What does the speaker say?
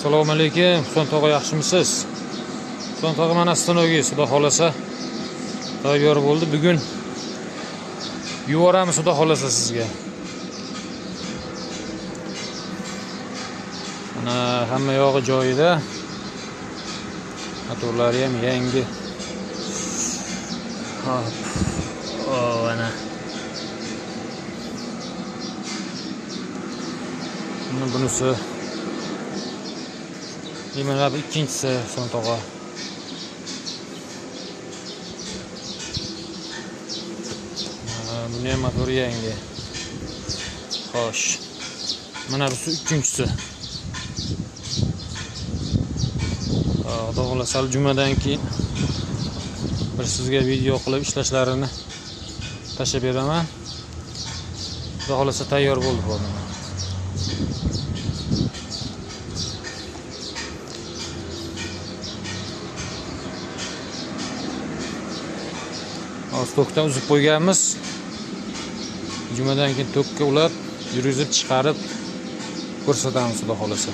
Assalomu alaykum. Husan tog'a, yaxshimisiz? Husan tog'a mana stanoga xudo xolasa tayyor bo'ldi. Bugun yuboramiz xudo xolasa sizga. Mana hamma yog'i joyida. Motorlari ham yangi. Ana. Bunisi mana bu ikkinchisi Husan tog'a. Buni ham motori yangi. Xo'sh. Mana bu uchinchisi. Xudo xolasa jumadan keyin bir sizga video qilib ishlashlarini tashlab beraman. Xudo xolasa tayyor bo'ldi bu. Stokdan uzib qo'yganmiz. Jumadan keyin tokka ulab, yurgizib chiqarib ko'rsatamiz xudo xolasa.